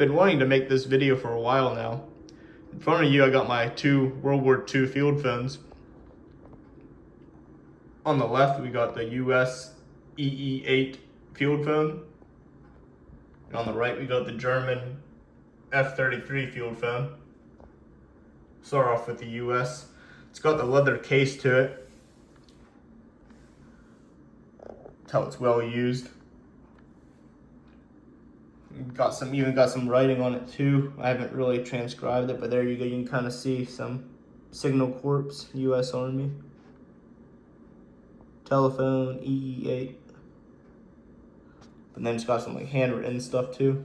been wanting to make this video for a while now. In front of you, I got my two World War II field phones. On the left, we got the US EE8 field phone. And on the right, we got the German F-33 field phone. Start off with the US. It's got the leather case to it. That's how it's well used. Even got some writing on it too. I haven't really transcribed it, but there you go. You can kind of see some Signal Corps, U.S. Army. Telephone, EE8. But then it's got some like handwritten stuff too.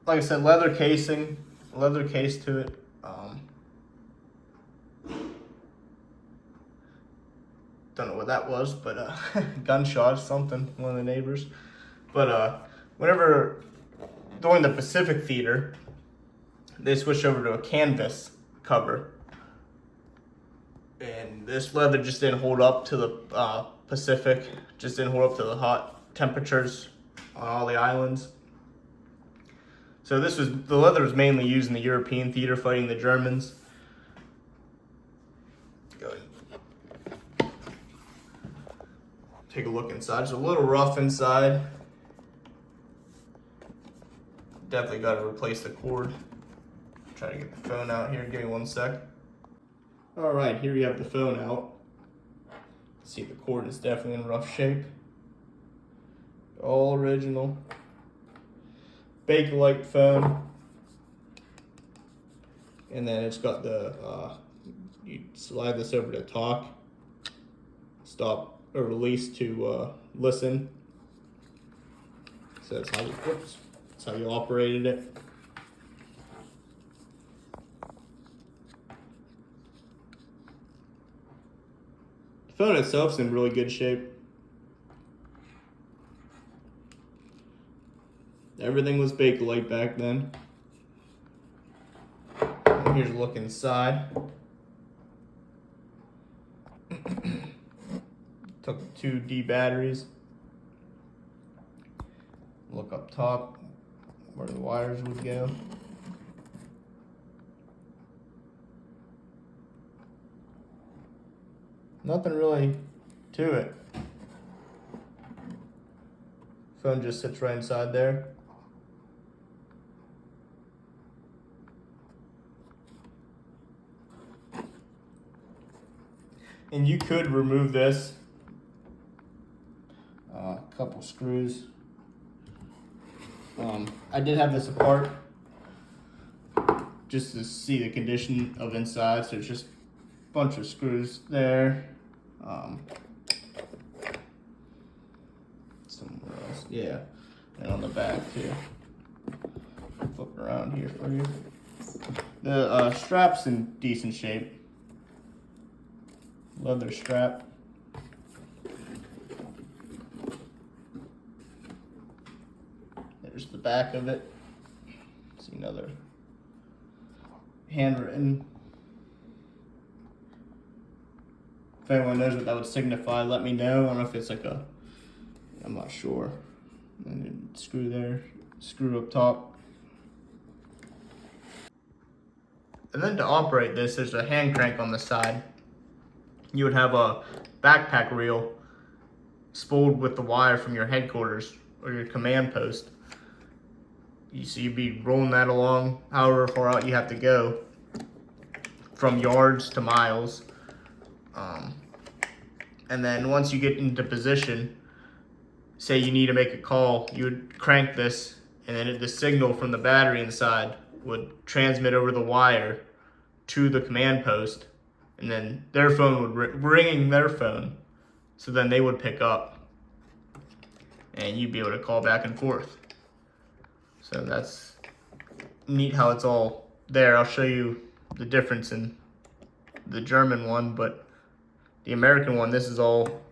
Like I said, leather casing, leather case to it. Don't know what that was, but gunshot, something, one of the neighbors. But whenever during the Pacific theater, they switched over to a canvas cover, and this leather just didn't hold up to the Pacific, just didn't hold up to the hot temperatures on all the islands. So the leather was mainly used in the European theater fighting the Germans. Go ahead. Take a look inside. It's a little rough inside. Definitely got to replace the cord. Try to get the phone out here. Give me 1 sec. All right, here you have the phone out. See, the cord is definitely in rough shape. All original. Bakelite phone. And then it's got the, you slide this over to talk, stop or release to listen. So that's how you, whoops. That's how you operated it. The phone itself's in really good shape. Everything was Bakelite back then. And here's a look inside. Took 2 D batteries. Look up top where the wires would go. Nothing really to it. Phone just sits right inside there. And you could remove this. A couple screws. I did have this apart just to see the condition of inside, so it's just a bunch of screws there. Somewhere else, yeah, and on the back too. Flip around here for you. The strap's in decent shape. Leather strap. There's the back of it. See another handwritten. If anyone knows what that would signify, let me know. I don't know if it's like I'm not sure. And then screw there, screw up top. And then to operate this, there's a hand crank on the side. You would have a backpack reel spooled with the wire from your headquarters or your command post. So you'd be rolling that along however far out you have to go, from yards to miles. And then once you get into position, say you need to make a call, you would crank this, and then the signal from the battery inside would transmit over the wire to the command post, and then their phone would ringing their phone, so then they would pick up, and you'd be able to call back and forth. So that's neat how it's all there. I'll show you the difference in the German one, but the American one, this is all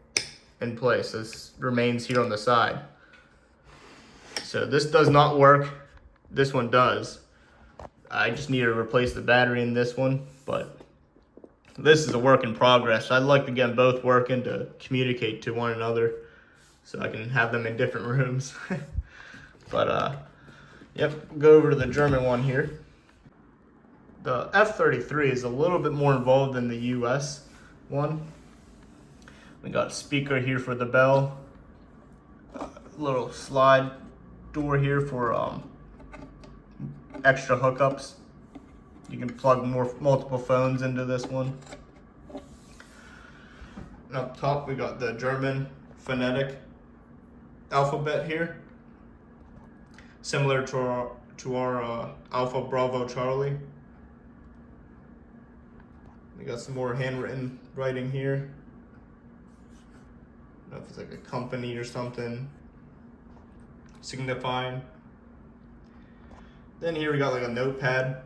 in place. This remains here on the side. So this does not work. This one does. I just need to replace the battery in this one, but this is a work in progress. I'd like to get them both working to communicate to one another so I can have them in different rooms. But Yep, go over to the German one here. The F-33 is a little bit more involved than the US one. We got a speaker here for the bell, little slide door here for extra hookups. You can plug multiple phones into this one. And up top we got the German phonetic alphabet here, similar to our Alpha Bravo Charlie. We got some more handwritten writing here. I don't know if it's like a company or something signifying. Then here we got like a notepad.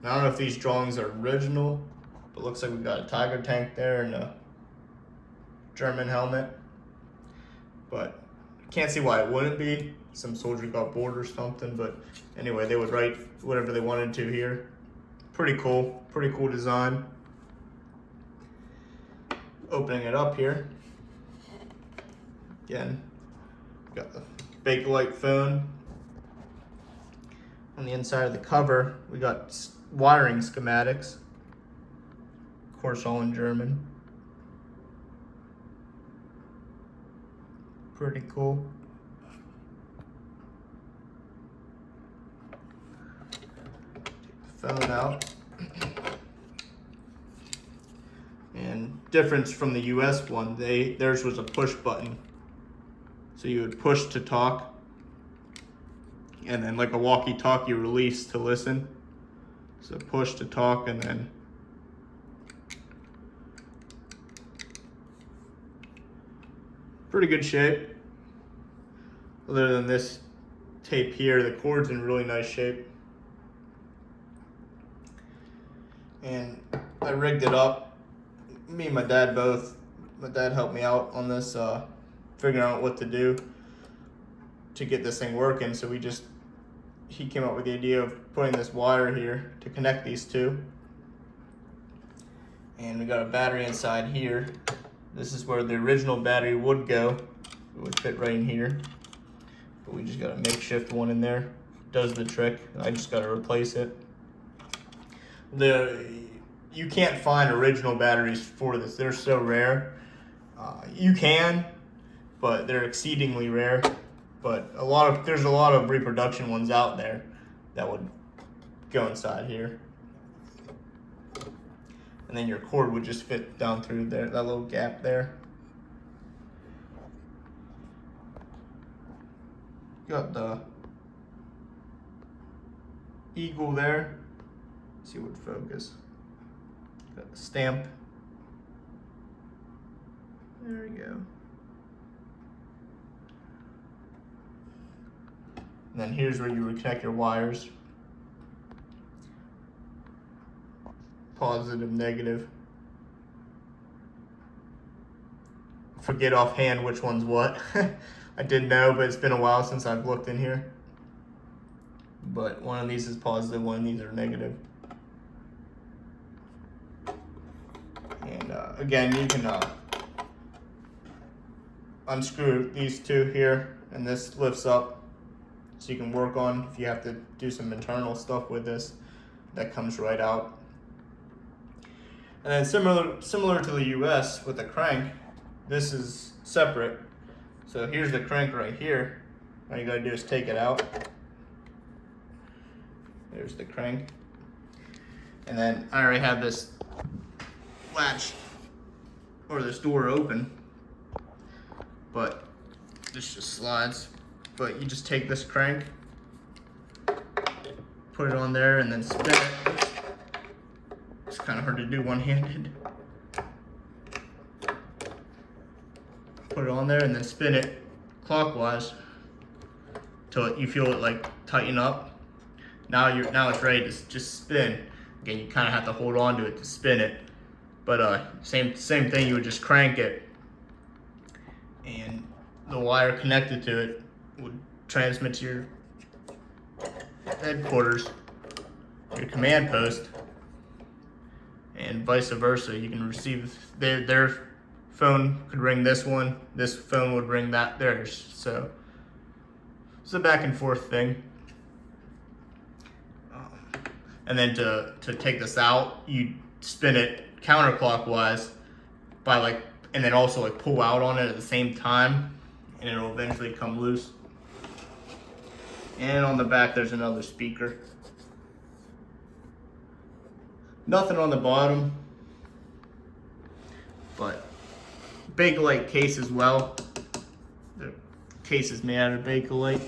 Now, I don't know if these drawings are original, but it looks like we got a tiger tank there and a German helmet. But I can't see why it wouldn't be. Some soldier got bored or something, but anyway, they would write whatever they wanted to here. Pretty cool design. Opening it up here. Again, got the Bakelite phone. On the inside of the cover, we got wiring schematics. Of course, all in German. Pretty cool. Phone out. And difference from the US one, theirs was a push button. So you would push to talk, and then like a walkie-talkie release to listen. So push to talk, and then pretty good shape. Other than this tape here, the cord's in really nice shape. And I rigged it up. Me and my dad both. My dad helped me out on this, figuring out what to do to get this thing working. So he came up with the idea of putting this wire here to connect these two. And we got a battery inside here. This is where the original battery would go. It would fit right in here. But we just got a makeshift one in there. Does the trick. I just got to replace it. You can't find original batteries for this. They're so rare. You can, but they're exceedingly rare. But there's a lot of reproduction ones out there that would go inside here. And then your cord would just fit down through there, that little gap there. Got the eagle there. Let's see what focus. Got the stamp. There we go. And then here's where you would connect your wires. Positive, negative. Forget offhand which one's what. I did know, but it's been a while since I've looked in here. But one of these is positive, one of these are negative. And again, you can unscrew these two here, and this lifts up. So you can work on, if you have to do some internal stuff with this, that comes right out. And then similar to the US with the crank, this is separate. So here's the crank right here. All you gotta do is take it out. There's the crank. And then I already have this latch or this door open, but this just slides. But you just take this crank, put it on there, and then spin it. It's kind of hard to do one-handed. Put it on there and then spin it clockwise till you feel it like tighten up. Now it's ready to just spin. Again, you kind of have to hold on to it to spin it. But same thing. You would just crank it, and the wire connected to it would transmit to your headquarters, your command post, and vice versa. You can receive their phone could ring this one, this phone would ring theirs. So it's a back and forth thing. And then to take this out, you spin it counterclockwise and then also like pull out on it at the same time, and it'll eventually come loose. And on the back there's another speaker. Nothing on the bottom, but Bakelite case as well. The case is made out of Bakelite.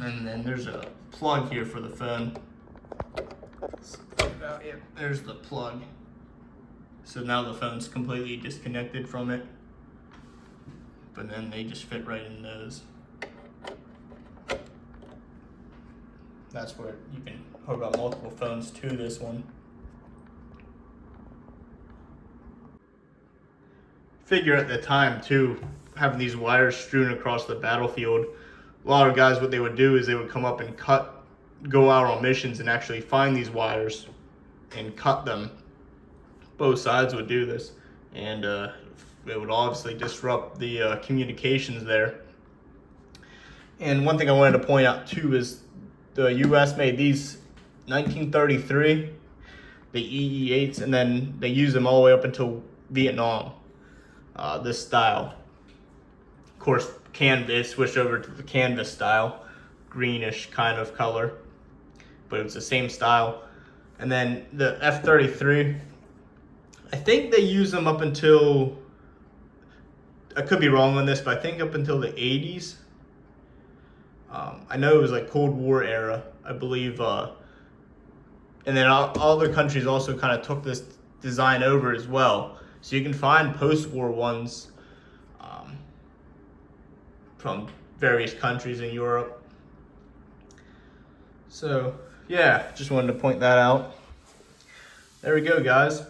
And then there's a plug here for the phone. There's the plug. So now the phone's completely disconnected from it. But then they just fit right in those. That's where you can hook up multiple phones to this one. Figure at the time too, having these wires strewn across the battlefield, a lot of guys, what they would do is they would come up and go out on missions and actually find these wires and cut them. Both sides would do this, and it would obviously disrupt the communications there. And one thing I wanted to point out too is the U.S. made these 1933, the EE-8s, and then they used them all the way up until Vietnam. This style, of course, canvas switched over to the canvas style, greenish kind of color, but it's the same style. And then the F-33, I think they used them up until, I could be wrong on this, but I think up until the 80s. I know it was like Cold War era, I believe. And then all other countries also kind of took this design over as well. So you can find post-war ones from various countries in Europe. So yeah, just wanted to point that out. There we go, guys.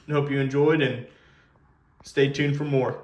I hope you enjoyed, and stay tuned for more.